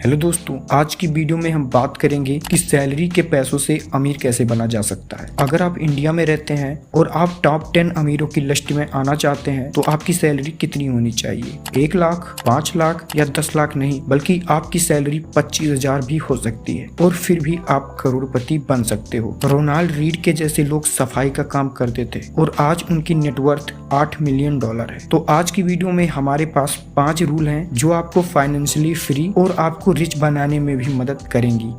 Hello दोस्तों, आज की वीडियो में हम बात करेंगे कि सैलरी के पैसों से अमीर कैसे बना जा सकता है। अगर आप इंडिया में रहते हैं और आप टॉप 10 अमीरों की लिस्ट में आना चाहते हैं तो आपकी सैलरी कितनी होनी चाहिए? 1 लाख, 5 लाख या 10 लाख नहीं, बल्कि आपकी सैलरी 25,000 भी हो सकती है और फिर भी आप करोड़पति बन सकते हो। रोनाल्ड रीड के जैसे लोग सफाई का काम करते थे और आज उनकी नेटवर्थ $8 मिलियन है। तो आज की वीडियो में हमारे पास 5 रूल हैं जो आपको फाइनेंशियली फ्री और आपको रिच बनाने में भी मदद करेंगी।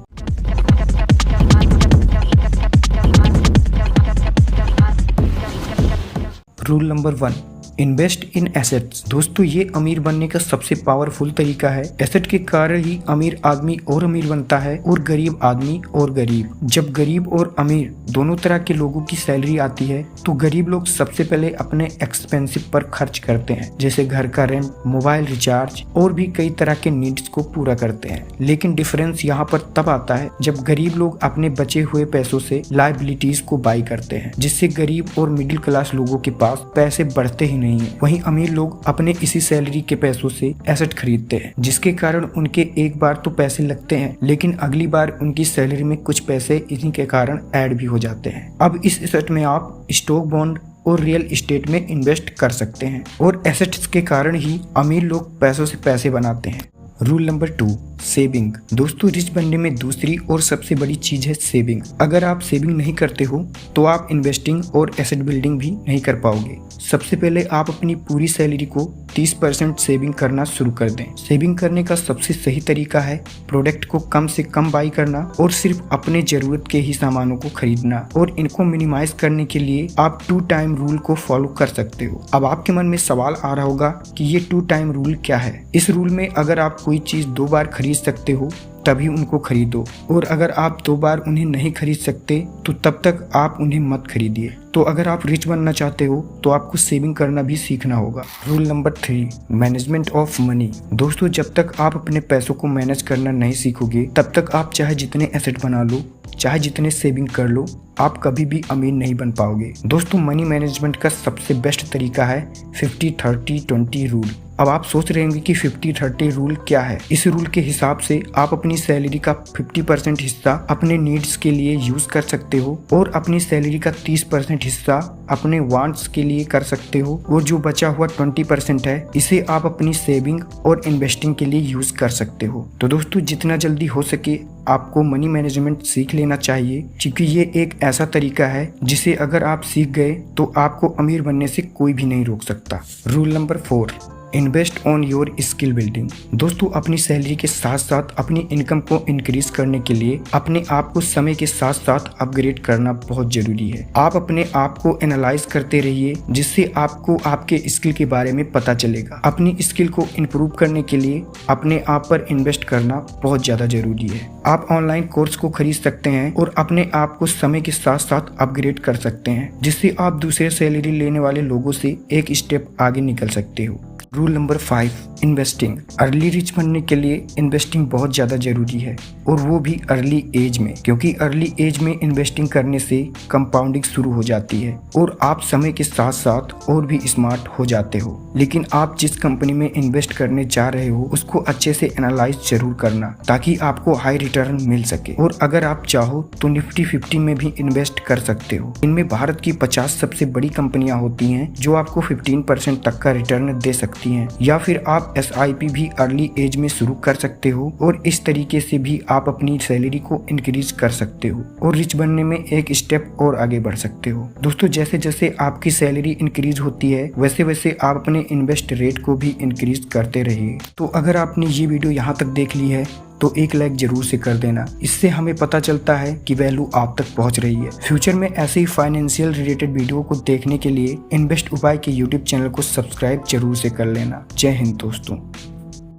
Rule number 1, invest in assets. दोस्तों, ये अमीर बनने का सबसे पावरफुल तरीका है। एसेट के कारण ही अमीर आदमी और अमीर बनता है और गरीब आदमी और गरीब। जब गरीब और अमीर दोनों तरह के लोगों की सैलरी आती है तो गरीब लोग सबसे पहले अपने एक्सपेंसिव पर खर्च करते हैं, जैसे घर का रेंट, मोबाइल रिचार्ज और भी कई तरह के नीड्स को पूरा करते हैं। लेकिन डिफरेंस यहाँ पर तब आता है जब गरीब लोग अपने बचे हुए पैसों से लायबिलिटीज को बाई करते हैं, जिससे गरीब और मिडिल क्लास लोगों के पास पैसे बढ़ते ही नहीं है। वहीं अमीर लोग अपने इसी सैलरी के पैसों से एसेट खरीदते हैं, जिसके कारण उनके एक बार तो पैसे लगते हैं, लेकिन अगली बार उनकी सैलरी में कुछ पैसे इन्हीं के कारण ऐड भी हो जाते हैं। अब इस एसेट में आप स्टॉक, बॉन्ड और रियल एस्टेट में इन्वेस्ट कर सकते हैं और एसेट्स के कारण ही अमीर लोग पैसों से पैसे बनाते हैं। Rule number 2, saving. दोस्तों, रिच बनने में दूसरी और सबसे बड़ी चीज है सेविंग। अगर आप सेविंग नहीं करते हो तो आप इन्वेस्टिंग और एसेट बिल्डिंग भी नहीं कर पाओगे। सबसे पहले आप अपनी पूरी सैलरी को 30% सेविंग करना शुरू कर दें। सेविंग करने का सबसे सही तरीका है प्रोडक्ट को कम से कम बाई करना और सिर्फ अपने जरूरत के ही सामानों को खरीदना। और इनको मिनिमाइज करने के लिए आप 2 टाइम रूल को फॉलो कर सकते हो। अब आपके मन में सवाल आ रहा होगा कि ये 2 टाइम रूल क्या है? इस रूल में अगर आप कोई चीज 2 बार खरीद सकते हो तभी उनको खरीदो, और अगर आप 2 बार उन्हें नहीं खरीद सकते तो तब तक आप उन्हें मत खरीदिए। तो अगर आप रिच बनना चाहते हो तो आपको सेविंग करना भी सीखना होगा। Rule number 3, management of money. दोस्तों, जब तक आप अपने पैसों को मैनेज करना नहीं सीखोगे तब तक आप चाहे जितने एसेट बना लो, चाहे जितने सेविंग कर लो, आप कभी भी अमीर नहीं बन पाओगे। दोस्तों, मनी मैनेजमेंट का सबसे बेस्ट तरीका है 50-30-20 रूल। अब आप सोच रहे होंगे कि 50-30 रूल क्या है? इस रूल के हिसाब से आप अपनी सैलरी का 50% हिस्सा अपने नीड्स के लिए यूज कर सकते हो और अपनी सैलरी का 30% हिस्सा अपने वांट्स के लिए कर सकते हो, और जो बचा हुआ 20% है इसे आप अपनी सेविंग और इन्वेस्टिंग के लिए यूज कर सकते हो। तो दोस्तों, जितना जल्दी हो सके आपको मनी मैनेजमेंट सीख लेना चाहिए, क्योंकि ये एक ऐसा तरीका है जिसे अगर आप सीख गए तो आपको अमीर बनने से कोई भी नहीं रोक सकता। Rule number 4, invest on your skill building. दोस्तों, अपनी सैलरी के साथ साथ अपनी इनकम को इंक्रीज करने के लिए अपने आप को समय के साथ साथ अपग्रेड करना बहुत जरूरी है। आप अपने आप को एनालाइज करते रहिए, जिससे आपको आपके स्किल के बारे में पता चलेगा। अपनी स्किल को इम्प्रूव करने के लिए अपने आप पर इन्वेस्ट करना बहुत ज्यादा जरूरी है। आप ऑनलाइन कोर्स को खरीद सकते हैं और अपने आप को समय के साथ साथ अपग्रेड कर सकते हैं, जिससे आप दूसरे सैलरी लेने वाले लोगों से एक स्टेप आगे निकल सकते हो। Rule number 5, investing. Early rich बनने के लिए इन्वेस्टिंग बहुत ज़्यादा जरूरी है, और वो भी अर्ली एज में, क्योंकि अर्ली एज में इन्वेस्टिंग करने से कंपाउंडिंग शुरू हो जाती है और आप समय के साथ साथ और भी स्मार्ट हो जाते हो। लेकिन आप जिस कंपनी में इन्वेस्ट करने जा रहे हो उसको अच्छे से एनालाइज जरूर करना, ताकि आपको हाई रिटर्न मिल सके। और अगर आप चाहो तो निफ्टी 50 में भी इन्वेस्ट कर सकते हो। इनमें भारत की 50 सबसे बड़ी कंपनियां होती हैं जो आपको 15% तक का रिटर्न दे सकती हैं। या फिर आप SIP भी अर्ली एज में शुरू कर सकते हो, और इस तरीके से भी आप अपनी सैलरी को इंक्रीज कर सकते हो और रिच बनने में एक स्टेप और आगे बढ़ सकते हो। दोस्तों, जैसे जैसे आपकी सैलरी इंक्रीज होती है वैसे वैसे आप अपने इन्वेस्ट रेट को भी इंक्रीज करते रहिए। तो अगर आपने ये वीडियो यहाँ तक देख ली है तो एक लाइक जरूर से कर देना। इससे हमें पता चलता है कि वैल्यू आप तक पहुंच रही है। फ्यूचर में ऐसे ही फाइनेंशियल रिलेटेड वीडियो को देखने के लिए इन्वेस्ट उपाय के YouTube चैनल को सब्सक्राइब जरूर से कर लेना। जय हिंद दोस्तों।